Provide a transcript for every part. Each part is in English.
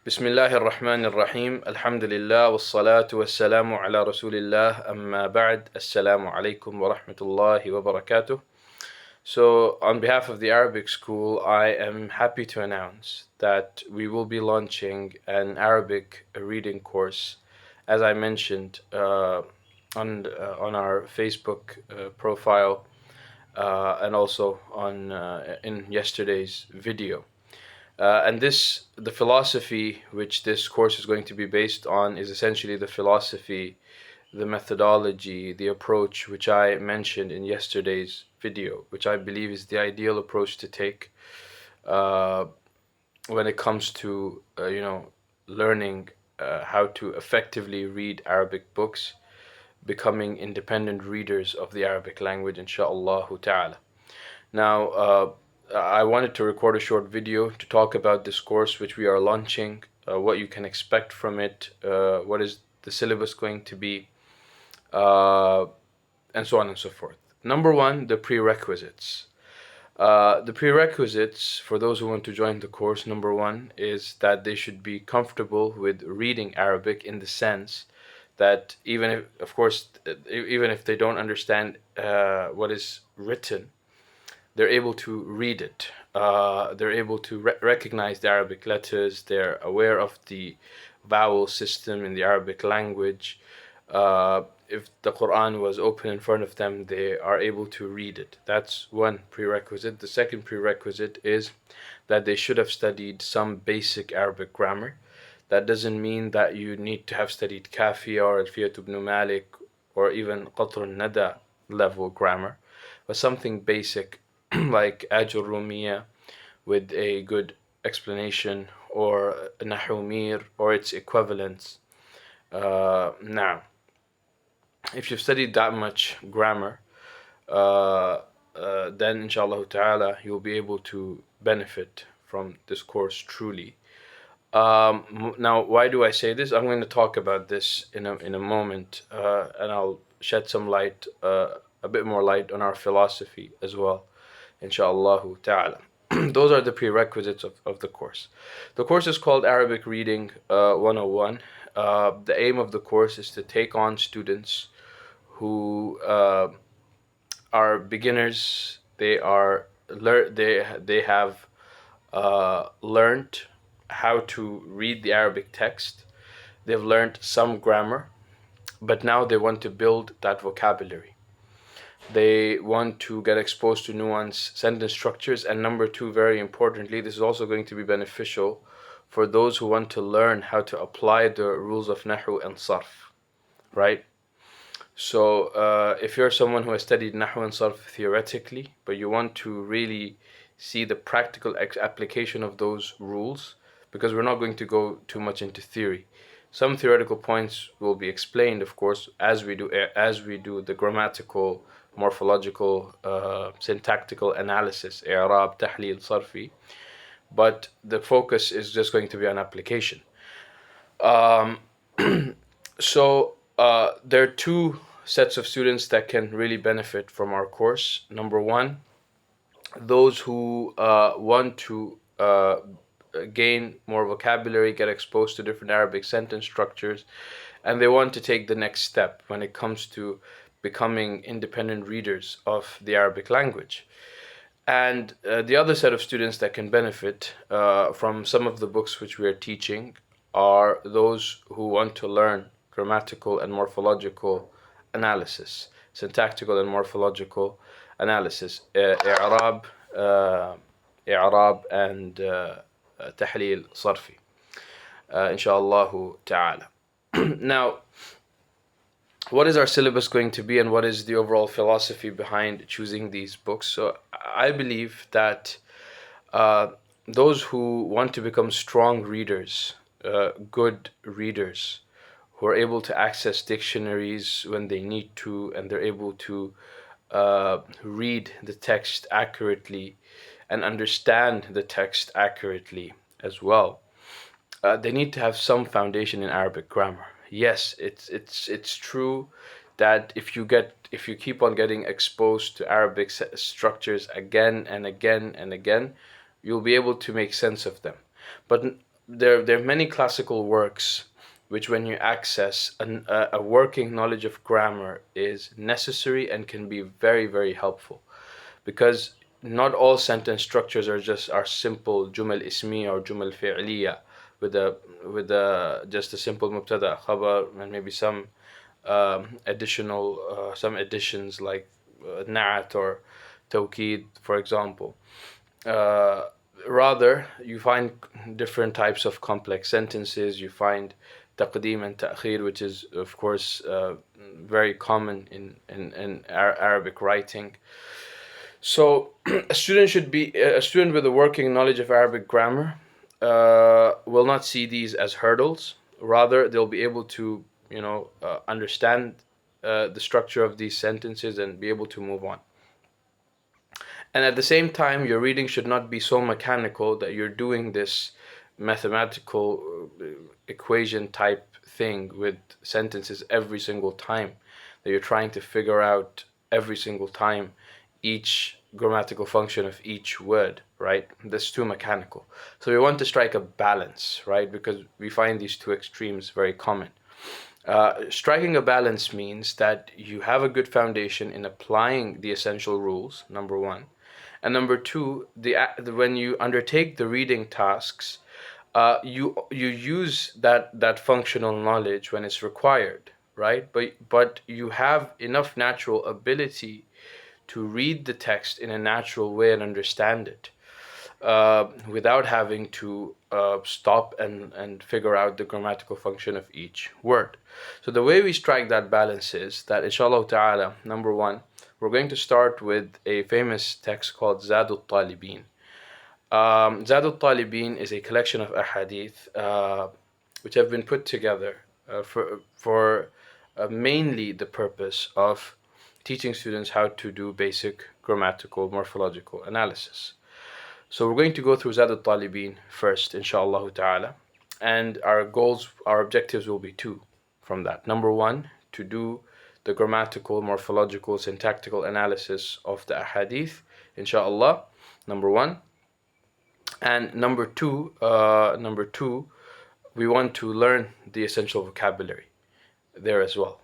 بسم الله الرحمن الرحيم الحمد لله والصلاة والسلام على رسول الله أما بعد السلام عليكم ورحمة الله وبركاته. So on behalf of the Arabic School, I am happy to announce that we will be launching an Arabic reading course, as I mentioned on our Facebook profile and also on in yesterday's video. And the philosophy which this course is going to be based on is essentially the philosophy, the methodology, the approach which I mentioned in yesterday's video, which I believe is the ideal approach to take when it comes to learning how to effectively read Arabic books, becoming independent readers of the Arabic language, inshaAllah ta'ala. Now, I wanted to record a short video to talk about this course which we are launching, what you can expect from it, what is the syllabus going to be, and so on and so forth. Number one, the prerequisites. The prerequisites for those who want to join the course, number one, is that they should be comfortable with reading Arabic in the sense that even if they don't understand what is written, they're able to read it. They're able to recognize the Arabic letters. They're aware of the vowel system in the Arabic language. If the Quran was open in front of them, they are able to read it. That's one prerequisite. The second prerequisite is that they should have studied some basic Arabic grammar. That doesn't mean that you need to have studied Kafiya or Alfiyat ibn Malik or even Qatr al-Nada level grammar, but something basic like Ajur Rumiya with a good explanation, or Nahu Mir or its equivalents. Now, if you've studied that much grammar, then inshallah ta'ala you'll be able to benefit from this course truly. Now, why do I say this? I'm going to talk about this in a moment, and I'll shed some light, a bit more light on our philosophy as well, inshallah ta'ala. Those are the prerequisites of the course. The course is called Arabic Reading 101. The aim of the course is to take on students who are beginners. They have learned how to read the Arabic text. They've learned some grammar, but now they want to build that vocabulary. They want to get exposed to nuanced sentence structures, and number two, very importantly, this is also going to be beneficial for those who want to learn how to apply the rules of Nahu and Sarf, right? So if you're someone who has studied Nahu and Sarf theoretically, but you want to really see the practical application of those rules, because we're not going to go too much into theory. Some theoretical points will be explained, of course, as we do the grammatical, morphological, syntactical analysis, i'rab, tahleel, sarfi, but the focus is just going to be on application. So there are two sets of students that can really benefit from our course. Number one, those who want to gain more vocabulary, get exposed to different Arabic sentence structures, and they want to take the next step when it comes to becoming independent readers of the Arabic language. And the other set of students that can benefit from some of the books which we are teaching are those who want to learn grammatical and morphological analysis, syntactical and morphological analysis, i'rab and tahleel sarfi, inshallah ta'ala. Now, what is our syllabus going to be, and what is the overall philosophy behind choosing these books? So I believe that those who want to become strong readers, good readers, who are able to access dictionaries when they need to, and they're able to read the text accurately and understand the text accurately as well, they need to have some foundation in Arabic grammar. Yes, it's true that if you keep on getting exposed to Arabic structures again and again and again, you'll be able to make sense of them. But there are many classical works which, when you access a working knowledge of grammar, is necessary and can be very, very helpful, because not all sentence structures are simple jumal ismiya or jumal fi'liya with a just a simple mubtada khabar and maybe some additional some additions like na'at or tawkid, for example. uh, Rather, you find different types of complex sentences. You find taqdeem and ta'khir, which is, of course, very common in Arabic writing. So, a student with a working knowledge of Arabic grammar will not see these as hurdles. Rather, they'll be able to, understand the structure of these sentences and be able to move on. And at the same time, your reading should not be so mechanical that you're doing this mathematical equation type thing with sentences every single time, that you're trying to figure out every single time each grammatical function of each word, right? That's too mechanical. So we want to strike a balance, right? Because we find these two extremes very common. Striking a balance means that you have a good foundation in applying the essential rules, number one. And number two, when you undertake the reading tasks, you use that functional knowledge when it's required, right? But you have enough natural ability to read the text in a natural way and understand it without having to stop and figure out the grammatical function of each word. So the way we strike that balance is that, inshallah ta'ala, number one, we're going to start with a famous text called Zadul Talibin. Zadul Talibin is a collection of ahadith which have been put together for mainly the purpose of teaching students how to do basic grammatical morphological analysis. So we're going to go through Zad al-Talibin first, inshallah ta'ala. And our objectives will be two from that. Number one, to do the grammatical, morphological, syntactical analysis of the ahadith, inshallah, number one. And number two, we want to learn the essential vocabulary there as well.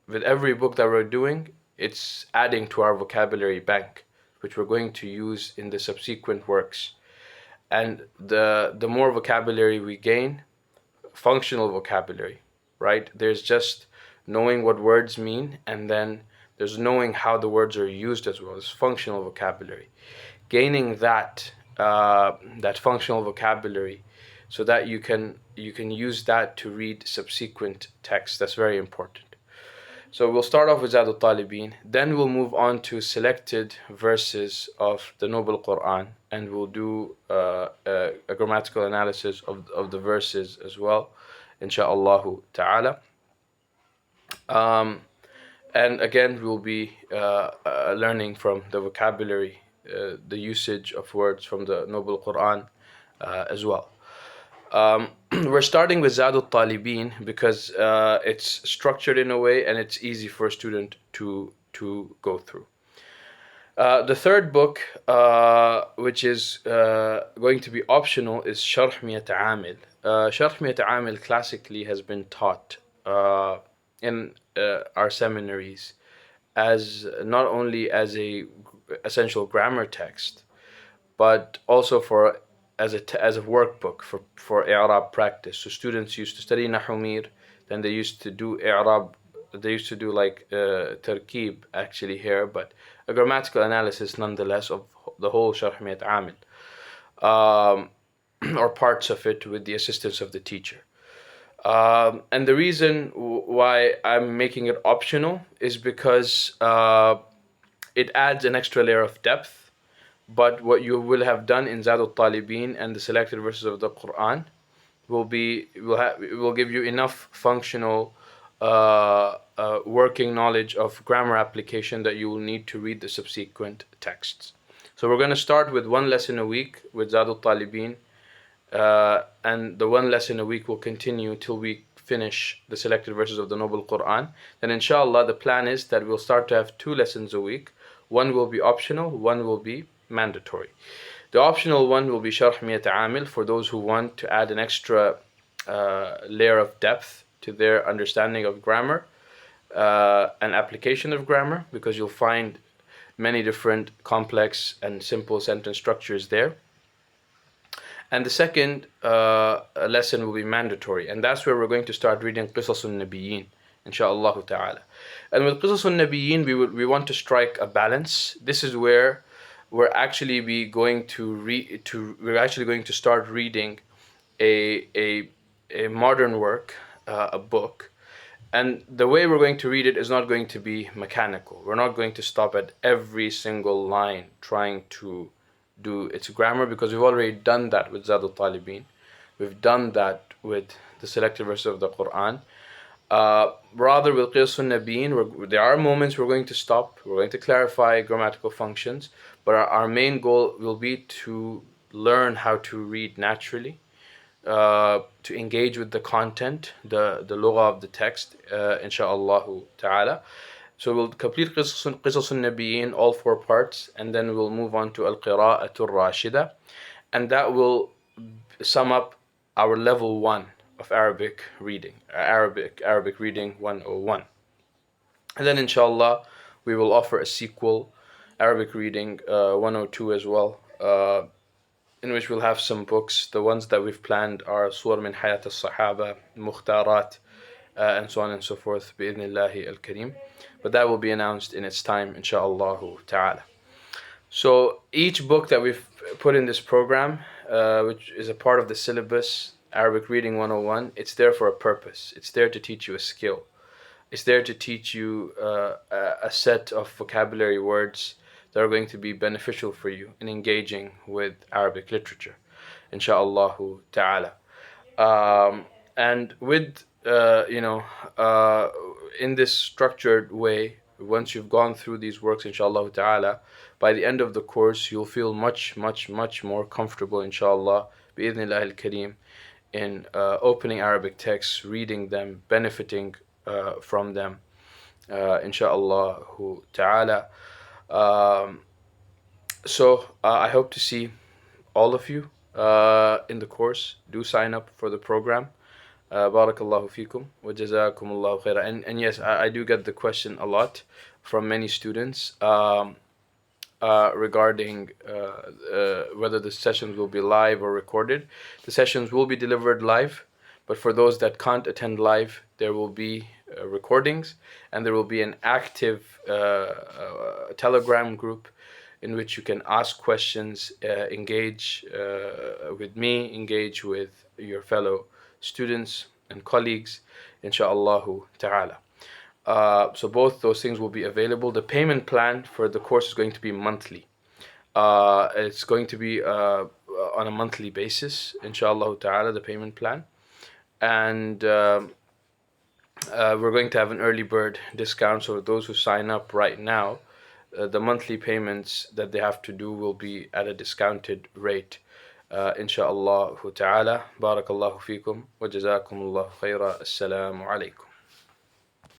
With every book that we're doing, it's adding to our vocabulary bank, which we're going to use in the subsequent works. And the more vocabulary we gain, functional vocabulary, right? There's just knowing what words mean, and then there's knowing how the words are used as well. It's functional vocabulary. Gaining that functional vocabulary, so that you can use that to read subsequent texts. That's very important. So we'll start off with Zad al-Talibin, then we'll move on to selected verses of the Noble Quran, and we'll do a grammatical analysis of the verses as well, insha'Allah ta'ala. And again, we'll be learning from the vocabulary, the usage of words from the Noble Quran as well. We're starting with Zad al-Talibin because it's structured in a way and it's easy for a student to go through. The third book, which is going to be optional, is Sharh Miyat Amil. Sharh Miyat Amil classically has been taught in our seminaries as not only as a essential grammar text, but also as a workbook for i'rab practice. So students used to study nahumir, then they used to do i'rab. They used to do like tarkib actually here, but a grammatical analysis nonetheless of the whole Sharh Miyat Amil, or parts of it with the assistance of the teacher. And the reason why I'm making it optional is because it adds an extra layer of depth. But what you will have done in Zad al-Talibin and the selected verses of the Quran will give you enough functional working knowledge of grammar application that you will need to read the subsequent texts. So we're going to start with one lesson a week with Zad al-Talibin, and the one lesson a week will continue till we finish the selected verses of the Noble Quran. Then inshallah the plan is that we'll start to have two lessons a week. One will be optional, one will be mandatory. The optional one will be Sharh Miyat Amil for those who want to add an extra layer of depth to their understanding of grammar and application of grammar, because you'll find many different complex and simple sentence structures there. And the second lesson will be mandatory, and that's where we're going to start reading Qisas al-Nabiyyin, inshaAllah ta'ala. And with Qisas al-Nabiyyin, we want to strike a balance. This is where we're actually going to start reading a modern work, a book. And the way we're going to read it is not going to be mechanical. We're not going to stop at every single line trying to do its grammar, because we've already done that with Zad al-Talibin. We've done that with the selected verses of the Quran. Rather, with Qiyas al-Nabiyyin, there are moments we're going to stop. We're going to clarify grammatical functions, but our main goal will be to learn how to read naturally, to engage with the content, the lugha of the text, insha'Allah ta'ala. So we'll complete Qisas al-Nabiyyin, all 4 parts, and then we'll move on to Al-Qira'atul Rashida, and that will sum up our level 1 of Arabic reading, Arabic reading 101. And then inshallah we will offer a sequel, Arabic reading 102 as well, in which we'll have some books. The ones that we've planned are Suwar min Hayat al-Sahaba, Mukhtarat, and so on and so forth, bi'idhnillahi al-kareem. But that will be announced in its time, insha'Allah ta'ala. So each book that we've put in this program, which is a part of the syllabus, Arabic Reading 101, it's there for a purpose. It's there to teach you a skill. It's there to teach you a set of vocabulary words that are going to be beneficial for you in engaging with Arabic literature, insha'Allah ta'ala. And with in this structured way, once you've gone through these works, inshallah ta'ala, by the end of the course, you'll feel much, much, much more comfortable, inshallah, bi'idhnillah al-kareem, in opening Arabic texts, reading them, benefiting from them, inshallah ta'ala. So I hope to see all of you in the course. Do sign up for the program. Barakallahu fikum wa jazakumullahu khaira. And yes, I do get the question a lot from many students regarding whether the sessions will be live or recorded. The sessions will be delivered live, but for those that can't attend live, there will be recordings, and there will be an active Telegram group in which you can ask questions, engage with me, engage with your fellow students and colleagues, insha'Allah ta'ala. So both those things will be available. The payment plan for the course is going to be monthly. It's going to be on a monthly basis, insha'Allah ta'ala, the payment plan. And we're going to have an early bird discount, so those who sign up right now, the monthly payments that they have to do will be at a discounted rate, insha'Allah ta'ala. Barakallahu fikum wa jazakumullahu khaira. Assalamu alaikum.